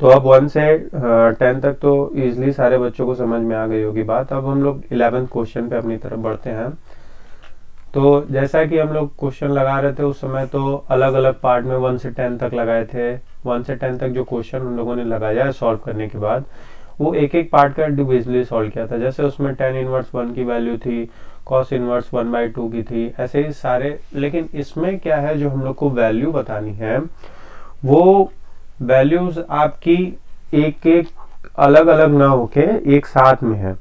तो अब 1 से 10 तक तो इजीली सारे बच्चों को समझ में आ गई होगी बात। अब हम लोग 11th क्वेश्चन पे अपनी तरफ बढ़ते हैं। तो जैसा कि हम लोग क्वेश्चन लगा रहे थे उस समय तो अलग अलग पार्ट में 1 से 10 तक लगाए थे। 1 से 10 तक जो क्वेश्चन हम लोगों ने लगाया है सॉल्व करने के बाद, वो एक एक पार्ट का इंडिविजुअली सॉल्व किया था। जैसे उसमें tan इनवर्स 1 की वैल्यू थी, cos इनवर्स 1/2 की थी, ऐसे ही सारे। लेकिन इसमें क्या है, जो हम लोग को वैल्यू बतानी है वो वैल्यूज आपकी एक एक अलग अलग ना होके एक साथ में है।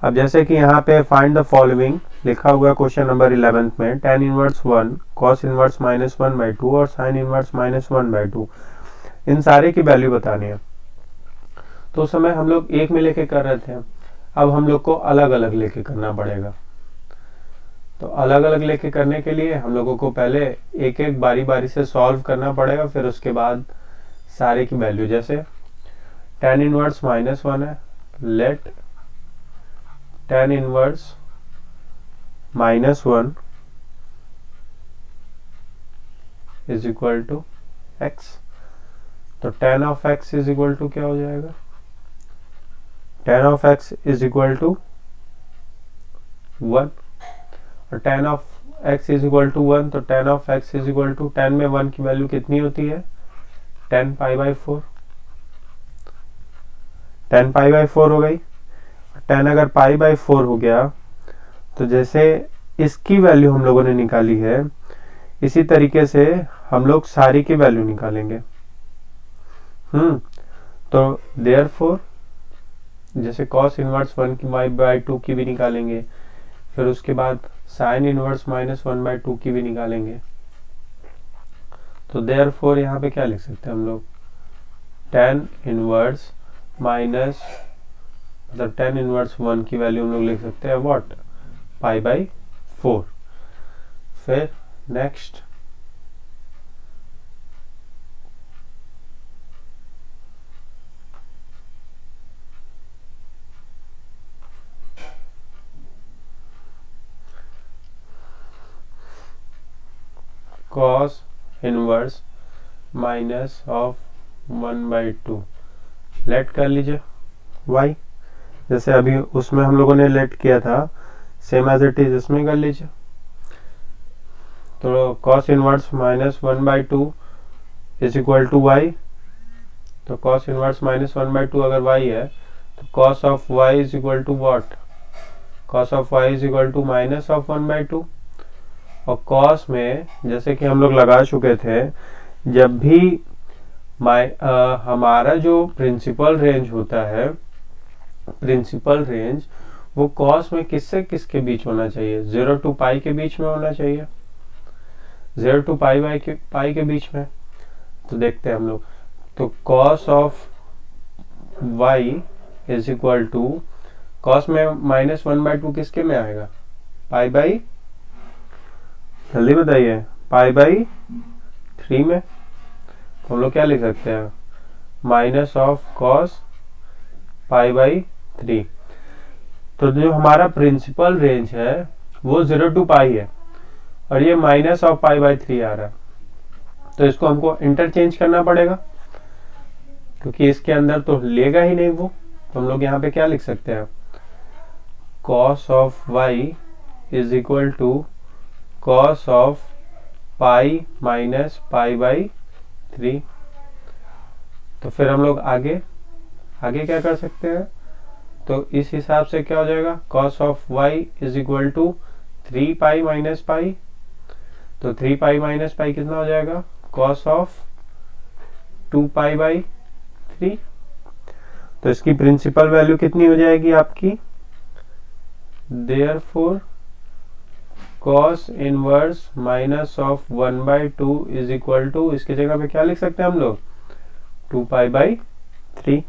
अब जैसे कि यहाँ पे फाइंड द फॉलोइंग लिखा हुआ क्वेश्चन नंबर 11 में, tan इनवर्स 1, cos इनवर्स -1/2 और sin इनवर्स -1/2, इन सारे की वैल्यू बतानी है। तो उस समय हम लोग एक में लेके कर रहे थे, अब हम लोग को अलग अलग लेके करना पड़ेगा। तो अलग अलग लेके करने के लिए हम लोगों को पहले एक एक बारी बारी से सॉल्व करना पड़ेगा, फिर उसके बाद सारे की वैल्यू। जैसे tan इनवर्स -1 है, let tan inverse -1 is equal to x। तो tan of x is equal to क्या हो जाएगा, tan of x is equal to 1, और tan of x is equal to 1, तो tan of x is equal to, tan में 1 की value कितनी होती है, tan π/4। tan π/4 हो गई। tan अगर π/4 हो गया तो जैसे इसकी वैल्यू हम लोगों ने निकाली है, इसी तरीके से हम लोग सारी की वैल्यू निकालेंगे। तो देयरफॉर जैसे cos इनवर्स 1 की y/2 की भी निकालेंगे, फिर उसके बाद sin इनवर्स -1/2 की भी निकालेंगे। तो देयरफॉर यहाँ पे क्या लिख सकते हैं हम लोग, tan इनवर्स मतलब tan इनवर्स 1 की वैल्यू हम लोग लिख सकते हैं व्हाट, π/4। फिर नेक्स्ट cos इनवर्स -1/2 लेट कर लीजिए y। जैसे अभी उसमें हम लोगों ने लेट किया था, सेम एज इट इज इसमें कर लीजिए। तो cos inverse -1/2 is equal to y। तो cos इनवर्स -1/2 अगर y है तो cos of y is equal to what, cos of y is equal to minus of 1/2। और cos में जैसे कि हम लोग लगा चुके थे, जब भी हमारा जो प्रिंसिपल रेंज होता है, प्रिंसिपल रेंज वो cos में किससे किसके बीच होना चाहिए, 0 to पाई के बीच में होना चाहिए, 0 to पाई के बीच में। तो देखते हैं हम लोग, तो cos of y is equal to, cos में -1/2 किसके में आएगा, पाई, जल्दी बताइए, π/3 में। तो हम लोग क्या लिख सकते हैं, माइनस ऑफ cos π/3। तो जो हमारा प्रिंसिपल रेंज है वो 0 to पाई है, और ये माइनस ऑफ π/3 आ रहा है। तो इसको हमको इंटरचेंज करना पड़ेगा, क्योंकि इसके अंदर तो लेगा ही नहीं वो। तो हम लोग यहाँ पे क्या लिख सकते हैं, cos of y is equal to cos of pi minus π/3। तो फिर हम लोग आगे क्या कर सकते हैं, तो इस हिसाब से क्या हो जाएगा, cos of y is equal to 3 pi minus pi. तो 3 पाई माइनस पाई कितना हो जाएगा, cos ऑफ 2 π/3। तो इसकी प्रिंसिपल वैल्यू कितनी हो जाएगी आपकी, therefore cos inverse minus of 1/2 is equal to, इसकी जगह पे क्या लिख सकते हैं हम लोग, 2 π/3।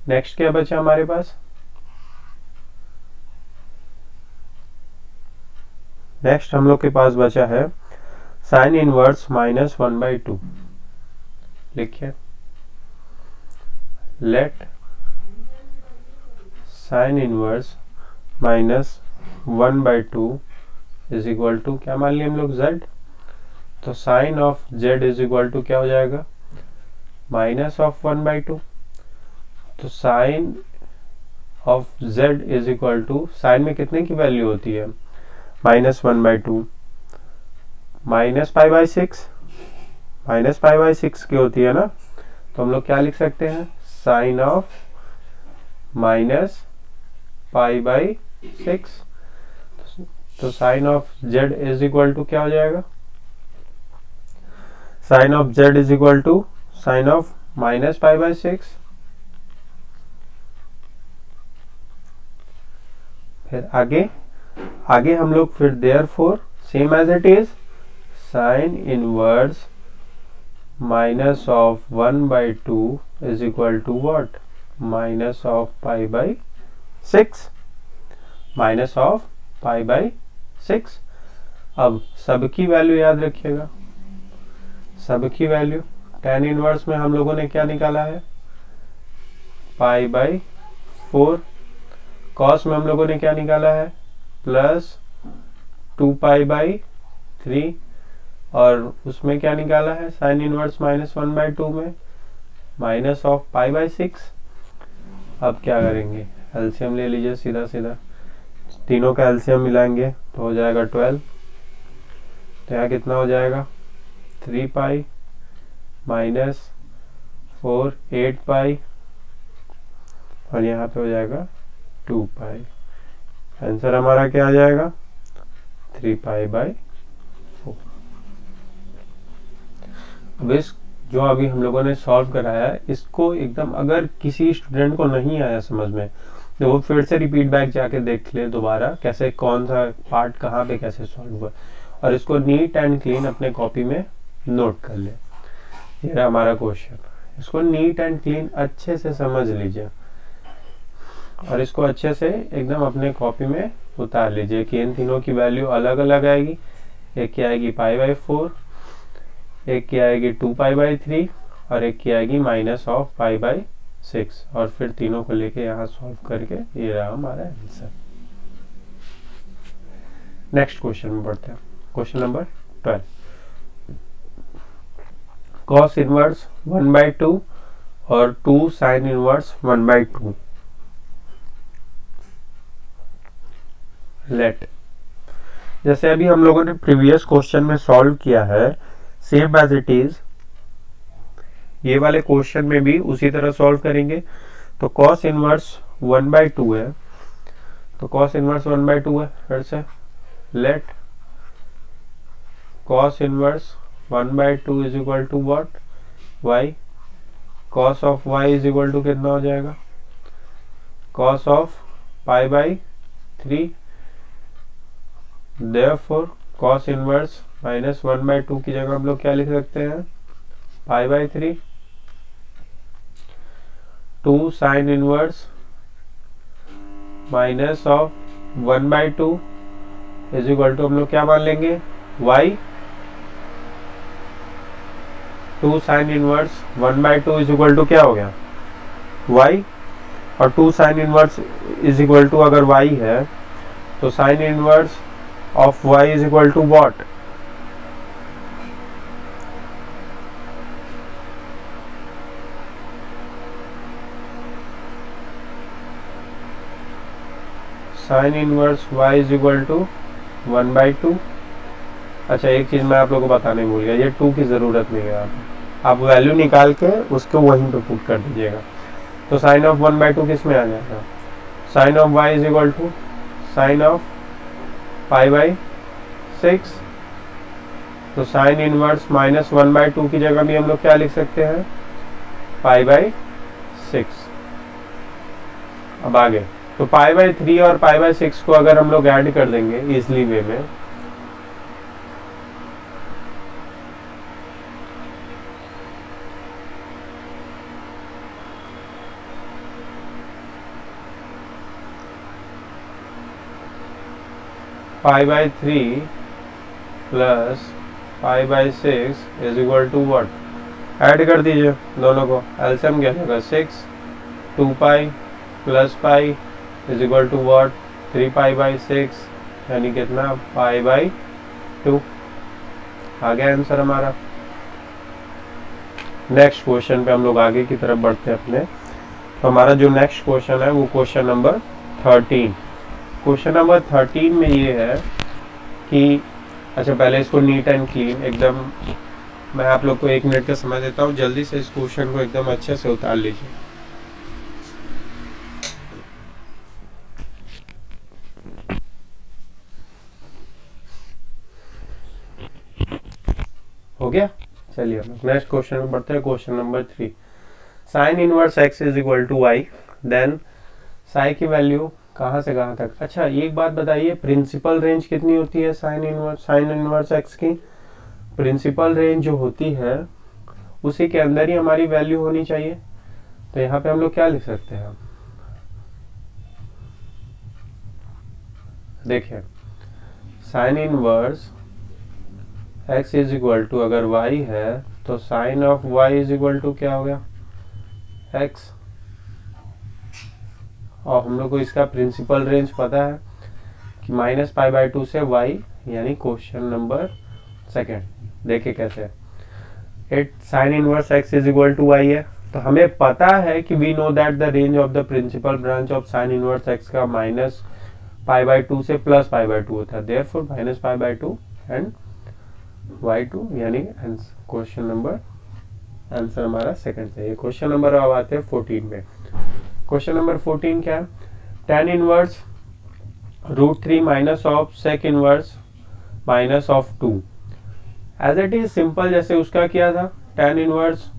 नेक्स्ट क्या बचा हमारे पास, नेक्स्ट हम लोग के पास बचा है sin इनवर्स -1/2। लिखिए, let sin inverse -1/2 is equal to, क्या मान लिया हम लोग, z। तो sine of z is equal to क्या हो जाएगा, माइनस ऑफ 1/2। तो sine of z is equal to, sine में कितने की वैल्यू होती है, -1/2, -π/6, -π/6 की होती है ना। तो हम लोग क्या लिख सकते हैं, साइन ऑफ -π/6। तो sine of z is equal to क्या हो जाएगा, sine of z is equal to sine of -π/6। फिर आगे हम लोग फिर therefore same as it is sine inverse minus of 1/2 is equal to what, minus of π/6, minus of π/6। अब सबकी वैल्यू याद रखिएगा, सबकी वैल्यू tan इनवर्स में हम लोगों ने क्या निकाला है, π/4। कॉस में हम लोगों ने क्या निकाला है, +2π/3। और उसमें क्या निकाला है, साइन इनवर्स -1/2 में माइनस ऑफ π/6। अब क्या करेंगे, एलसीएम ले लीजिए, सीधा सीधा तीनों का एलसीएम मिलाएंगे तो हो जाएगा 12। तो यहाँ कितना हो जाएगा, 3π -4 8π, और यहाँ पे हो जाएगा 2π। आंसर हमारा क्या आ जाएगा, 3π/4। अब इस जो अभी हम लोगों ने सॉल्व कराया है, इसको एकदम अगर किसी स्टूडेंट को नहीं आया समझ में, तो वो फिर से रिपीट बैक जाके देख ले दोबारा कैसे, कौन सा पार्ट कहाँ पे कैसे सॉल्व हुआ, और इसको नीट एंड क्लीन अपने कॉपी में नोट कर ले। ये रहा हमारा क्वेश्चन, इसको नीट एंड क्लीन अच्छे से समझ लीजिए और इसको अच्छे से एकदम अपने कॉपी में उतार लीजिए कि इन तीनों की वैल्यू अलग अलग आएगी। एक की आएगी π/4, एक की आएगी 2π/3, और एक की आएगी माइनस ऑफ π/6, और फिर तीनों को लेके यहाँ सॉल्व करके ये रहा हमारा आंसर। नेक्स्ट क्वेश्चन में बढ़ते हैं, क्वेश्चन नंबर 12। cos इनवर्स 1/2 और 2 साइन इनवर्स 1/2। लेट, जैसे अभी हम लोगों ने प्रीवियस क्वेश्चन में सॉल्व किया है, सेम एज इट इज ये वाले क्वेश्चन में भी उसी तरह सॉल्व करेंगे। तो cos इनवर्स 1/2 है, तो cos इनवर्स 1/2 है, फिर से let cos inverse 1/2 is equal to what, y। cos of y is equal to कितना हो जाएगा, cos of π/3। Therefore cos inverse -1/2 की जगह हम लोग क्या लिख सकते हैं, π/3। 2 sine inverse minus of 1/2 is equal to हम लोग क्या मान लेंगे, y। 2 sine inverse 1/2 is equal to क्या हो गया, y। और 2 sine inverse is equal to अगर y है, तो sine inverse of y is equal to what, sine inverse y is equal to 1/2। अच्छा, एक चीज मैं आप लोगों को बताने भूल गया, ये 2 की जरूरत नहीं है, आप वैल्यू निकाल के उसको वहीं पे पुट कर दीजिएगा। तो साइन ऑफ 1/2 किस में आ जाएगा, sine of y is equal to sine of π/6। तो साइन इनवर्स -1/2 की जगह भी हम लोग क्या लिख सकते हैं, π/6। अब आगे तो π/3 और π/6 को अगर हम लोग ऐड कर देंगे इजली वे में, π/3 plus π/6 is equal to what, add कर दीजिए दोनों को, एलसीएम क्या होगा 6, 2π plus π is equal to what, 3π/6, यानी कितना π/2। आ गया आंसर हमारा। नेक्स्ट क्वेश्चन पे हम लोग आगे की तरफ बढ़ते हैं अपने। तो हमारा जो नेक्स्ट क्वेश्चन है वो क्वेश्चन नंबर 13। क्वेश्चन नंबर 13 में ये है कि अच्छा, पहले इसको नीट एंड क्लीन एकदम मैं आप लोग को 1 मिनट का समय देता हूँ, जल्दी से इस क्वेश्चन को एकदम अच्छे से उतार लीजिए। हो गया? चलिए नेक्स्ट क्वेश्चन में बढ़ते हैं। Question number 3, sine inverse x is equal to y, then साई की वैल्यू कहाँ से कहाँ तक। अच्छा, एक बात बताइए, प्रिंसिपल रेंज कितनी होती है साइन इनवर्स एक्स की? प्रिंसिपल रेंज जो होती है उसी के अंदर ही हमारी वैल्यू होनी चाहिए। तो यहाँ पे हम लोग क्या लिख सकते हैं, देखिए sine inverse x is equal to अगर y है तो sine of y is equal to क्या हो गया, x। और हम लोग को इसका प्रिंसिपल रेंज पता है कि -π/2 से y, यानी क्वेश्चन नंबर 2। देखिए कैसे, it sine inverse x is equal to y है, तो हमें पता है कि we know that the range of the principal branch of sine inverse x का -π/2 से +π/2 होता है, देयरफॉर -π/2 एंड y2, यानी क्वेश्चन नंबर आंसर हमारा 2 है। ये क्वेश्चन नंबर अब आते हैं 14 में। क्वेश्चन नंबर 14 क्या है, tan inverse √3 minus of sec inverse minus of 2। As it is simple, जैसे उसका किया था, tan इनवर्स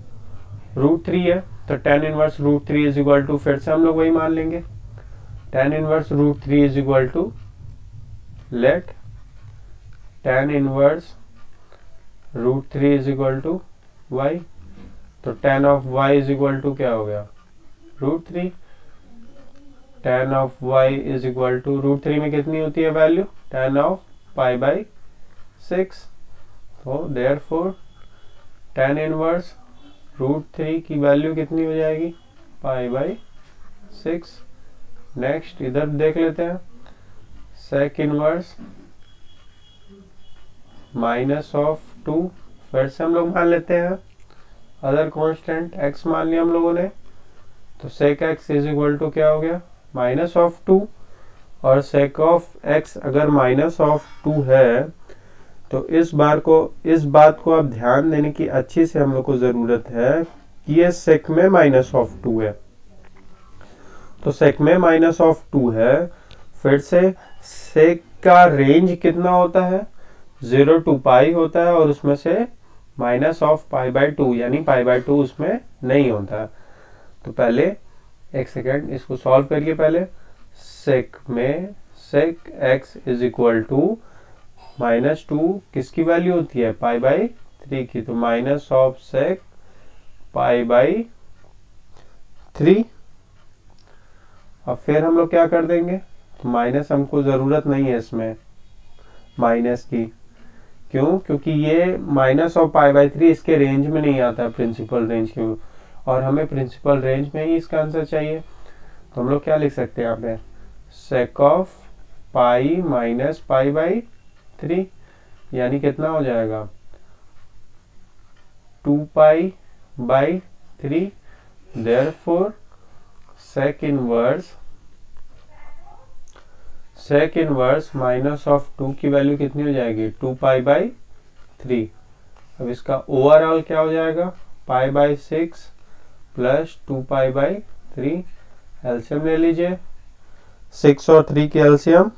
√3 है तो tan inverse √3 is equal to, फिर से हम लोग वही मान लेंगे, tan inverse √3 is equal to, let tan inverse √3 is equal to y, तो tan of y is equal to क्या हो गया, √3। tan of y is equal to √3 में कितनी होती है वैल्यू, tan ऑफ π/6। तो देयरफॉर tan इनवर्स √3 की वैल्यू कितनी हो जाएगी, π/6। नेक्स्ट इधर देख लेते हैं, सेक इनवर्स माइनस ऑफ 2, फिर से हम लोग मान लेते हैं अदर कांस्टेंट x मान लिया हम लोगों ने, तो सेक x इज इक्वल टू क्या हो गया, माइनस ऑफ 2। और सेक ऑफ x अगर माइनस ऑफ 2 है तो इस बात को आप ध्यान देने की अच्छी से हम लोग को जरूरत है कि ये सेक में माइनस ऑफ 2 है, तो सेक में माइनस ऑफ 2 है। फिर से सेक का रेंज कितना होता है, 0 to π होता है, और उसमें से माइनस ऑफ π/2 यानी π/2 उसमें नहीं होता। तो पहले एक सेकेंड इसको सॉल्व करिए। पहले सेक में सेक x इज इक्वल टू -2 किसकी वैल्यू होती है, π/3 की, तो माइनस ऑफ सेक π/3। अब फिर हम लोग क्या कर देंगे, तो माइनस हमको जरूरत नहीं है इसमें माइनस की, क्यों, क्योंकि ये माइनस ऑफ π/3 इसके रेंज में नहीं आता प्रिंसिपल रेंज के, और हमें प्रिंसिपल रेंज में ही इसका आंसर चाहिए। तो हम लोग क्या लिख सकते हैं यहाँ पे, सेक ऑफ पाई माइनस π/3, यानी कितना हो जाएगा, 2π/3। Therefore sec inverse minus of 2 की वैल्यू कितनी हो जाएगी, 2π/3। अब इसका ओवरऑल क्या हो जाएगा, π/6 प्लस 2π/3। एलसीएम ले लीजिए, 6 और 3 की एलसीएम,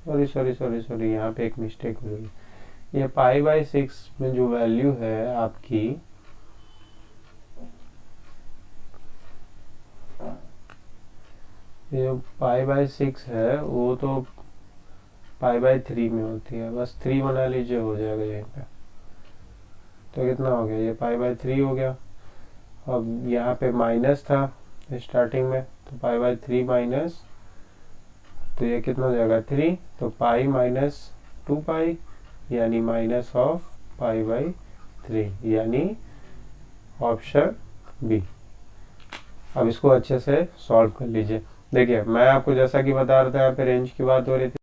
सॉरी यहाँ पे एक मिस्टेक हो गई। ये π/6 में जो वैल्यू है आपकी, ये जो π/6 है वो तो π/3 में होती है, बस 3 बना लीजिए, हो जाएगा यहीं पे। तो कितना हो गया, ये π/3 हो गया। अब यहाँ पे माइनस था स्टार्टिंग में, तो π/3 माइनस, तो ये कितना हो जाएगा 3, तो पाई माइनस 2π यानी माइनस ऑफ π/3, यानी ऑप्शन बी। अब इसको अच्छे से सॉल्व कर लीजिए। देखिए मैं आपको जैसा कि बता रहा था, यहाँ पे रेंज की बात हो रही थी,